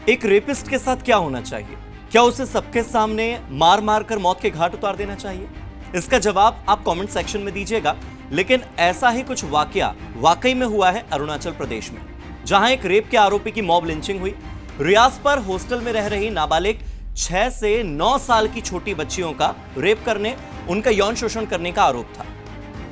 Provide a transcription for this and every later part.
एक रेपिस्ट के साथ क्या होना चाहिए? क्या उसे सबके सामने मार मार कर मौत के घाट उतार देना चाहिए? इसका जवाब आप कमेंट सेक्शन में दीजिएगा। लेकिन ऐसा ही कुछ वाकया वाकई में हुआ है अरुणाचल प्रदेश में, जहां एक रेप के आरोपी की मॉब लिंचिंग हुई। रियाज पर हॉस्टल में रह रही नाबालिग 6 से 9 साल की छोटी बच्चियों का रेप करने, उनका यौन शोषण करने का आरोप था।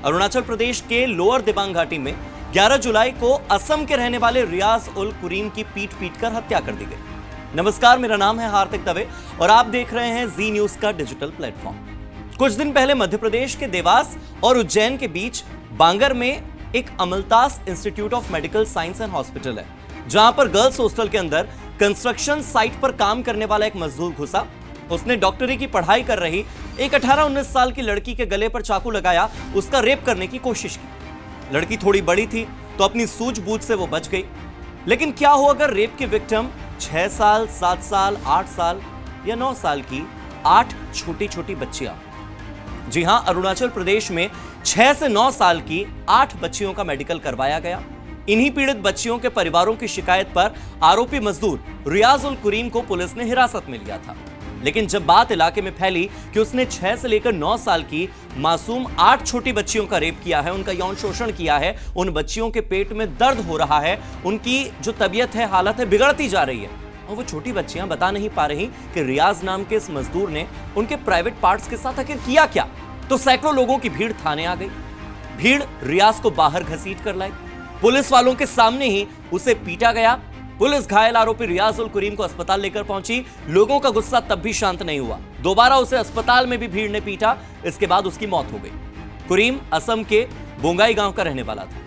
अरुणाचल प्रदेश के लोअर दिबांग घाटी में 11 जुलाई को असम के रहने वाले रियाज उल कुरीम की पीट कर हत्या कर दी गई। नमस्कार, मेरा नाम है हार्दिक दवे और आप देख रहे हैं जी न्यूज का डिजिटल प्लेटफॉर्म। कुछ दिन पहले मध्य प्रदेश के देवास और उज्जैन के बीच बांगर में एक Amaltas institute of medical science and hospital है, जहां पर गर्ल्स हॉस्टल के अंदर कंस्ट्रक्शन साइट पर काम करने वाला एक मजदूर घुसा। उसने डॉक्टरी की पढ़ाई कर रही एक 18-19 साल की लड़की के गले पर चाकू लगाया, उसका रेप करने की कोशिश की। लड़की थोड़ी बड़ी थी तो अपनी सूझबूझ से वो बच गई। लेकिन क्या हो अगर रेप की विक्टिम 6 साल, 7 साल, 8 साल या 9 साल की 8 छोटी छोटी बच्चियां? जी हां, अरुणाचल प्रदेश में 6 से 9 साल की 8 बच्चियों का मेडिकल करवाया गया। इन्हीं पीड़ित बच्चियों के परिवारों की शिकायत पर आरोपी मजदूर रियाज उल कुरीम को पुलिस ने हिरासत में लिया था। लेकिन जब बात इलाके में फैली कि उसने 6 से लेकर 9 साल की मासूम 8 छोटी बच्चियों का रेप किया है, उनका यौन शोषण किया है, उन बच्चियों के पेट में दर्द हो रहा है, उनकी जो तबीयत है, हालत है, बिगड़ती जा रही है, और वो छोटी बच्चियां बता नहीं पा रही कि रियाज नाम के इस मजदूर ने उनके प्राइवेट पार्ट्स के साथ आखिर किया क्या, तो सैकड़ों लोगों की भीड़ थाने आ गई। भीड़ रियाज को बाहर घसीट कर लाई। पुलिस वालों के सामने ही उसे पीटा गया। पुलिस घायल आरोपी रियाज उल कुरीम को अस्पताल लेकर पहुंची। लोगों का गुस्सा तब भी शांत नहीं हुआ। दोबारा उसे अस्पताल में भी भीड़ ने पीटा। इसके बाद उसकी मौत हो गई। कुरीम असम के बोंगाई गांव का रहने वाला था।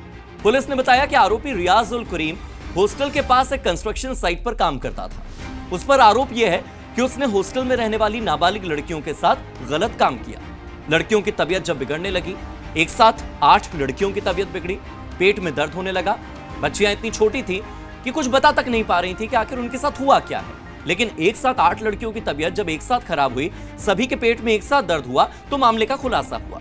पुलिस ने बताया कि आरोपी रियाज उल कुरीम हॉस्टल के पास एक कंस्ट्रक्शन साइट पर काम करता था। उस पर आरोप यह है कि उसने हॉस्टल में रहने वाली नाबालिग लड़कियों के साथ गलत काम किया। लड़कियों की तबीयत जब बिगड़ने लगी, एक साथ 8 लड़कियों की तबीयत बिगड़ी, पेट में दर्द होने लगा। बच्चियां इतनी छोटी थी कि कुछ बता तक नहीं पा रही थी कि आखिर उनके साथ हुआ क्या है। लेकिन एक साथ 8 लड़कियों की तबीयत जब एक साथ खराब हुई, सभी के पेट में एक साथ दर्द हुआ, तो मामले का खुलासा हुआ।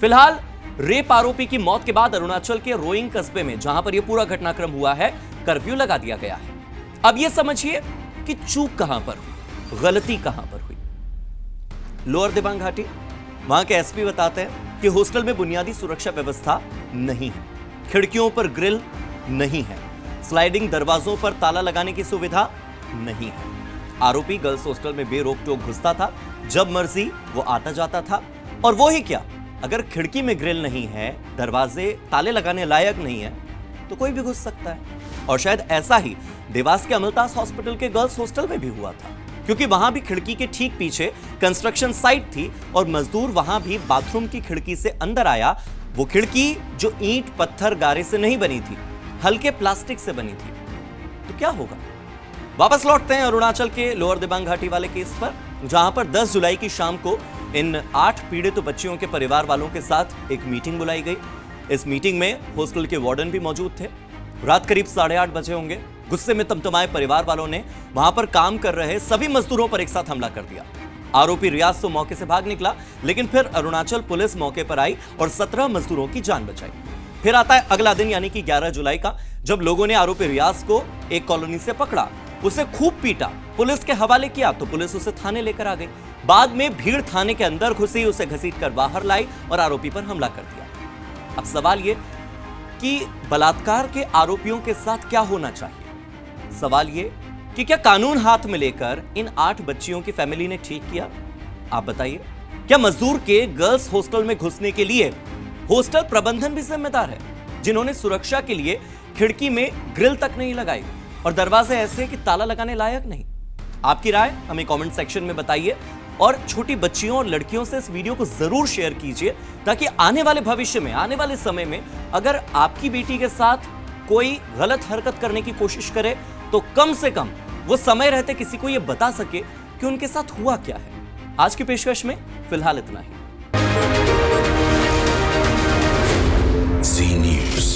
फिलहाल रेप आरोपी की मौत के बाद अरुणाचल के रोइंग कस्बे में, जहां पर यह पूरा घटनाक्रम हुआ है, कर्फ्यू लगा दिया गया है। अब यह समझिए कि चूक कहां पर हुई, गलती कहां पर हुई। लोअर दिबांग घाटी, वहां के एसपी बताते हैं कि हॉस्टल में बुनियादी सुरक्षा व्यवस्था नहीं है, खिड़कियों पर ग्रिल नहीं है, स्लाइडिंग दरवाजों पर ताला लगाने की सुविधा नहीं है। आरोपी गर्ल्स हॉस्टल में बेरोक टोक घुसता था, जब मर्जी वो आता जाता था। और वो ही क्या, अगर खिड़की में ग्रिल नहीं है, दरवाजे ताले लगाने लायक नहीं है, तो कोई भी घुस सकता है। और शायद ऐसा ही देवास के अमलतास हॉस्पिटल के गर्ल्स हॉस्टल में भी हुआ था, क्योंकि वहां भी खिड़की के ठीक पीछे कंस्ट्रक्शन साइट थी और मजदूर वहां भी बाथरूम की खिड़की से अंदर आया। वो खिड़की जो ईंट, पत्थर, गारे से नहीं बनी थी, हल्के प्लास्टिक से बनी थी। तो क्या होगा? वापस लौटते हैं अरुणाचल के लोअर दिबांग घाटी वाले केस पर, जहां पर 10 जुलाई की शाम को इन 8 पीड़ित बच्चियों के परिवार वालों के साथ एक मीटिंग बुलाई गई। इस मीटिंग में हॉस्टल के वार्डन भी मौजूद थे। रात करीब 8:30 बजे होंगे। गुस्से में तमतमाए परिवार वालों ने वहां पर काम कर रहे सभी मजदूरों पर एक साथ हमला कर दिया। आरोपी रियाज तो मौके से भाग निकला, लेकिन फिर अरुणाचल पुलिस मौके पर आई और 17 मजदूरों की जान बचाई। फिर आता है अगला दिन, यानी कि 11 जुलाई का, जब लोगों ने आरोपी रियाज को एक कॉलोनी से पकड़ा, उसे खूब पीटा, पुलिस के हवाले किया, तो पुलिस उसे थाने लेकर आ गई। बाद में भीड़ थाने के अंदर घुसी, उसे घसीटकर बाहर लाई और आरोपी पर हमला कर दिया। अब सवाल यह कि बलात्कार के आरोपियों के साथ क्या होना चाहिए? सवाल यह कि क्या कानून हाथ में लेकर इन 8 बच्चियों की फैमिली ने ठीक किया? आप बताइए। क्या मजदूर के गर्ल्स हॉस्टल में घुसने के लिए हॉस्टल प्रबंधन भी जिम्मेदार है, जिन्होंने सुरक्षा के लिए खिड़की में ग्रिल तक नहीं लगाई और दरवाजे ऐसे कि ताला लगाने लायक नहीं? आपकी राय हमें कमेंट सेक्शन में बताइए और छोटी बच्चियों और लड़कियों से इस वीडियो को जरूर शेयर कीजिए, ताकि आने वाले भविष्य में, आने वाले समय में अगर आपकी बेटी के साथ कोई गलत हरकत करने की कोशिश करे, तो कम से कम वो समय रहते किसी को यह बता सके कि उनके साथ हुआ क्या है। आज की पेशकश में फिलहाल इतना ही। जी न्यूज।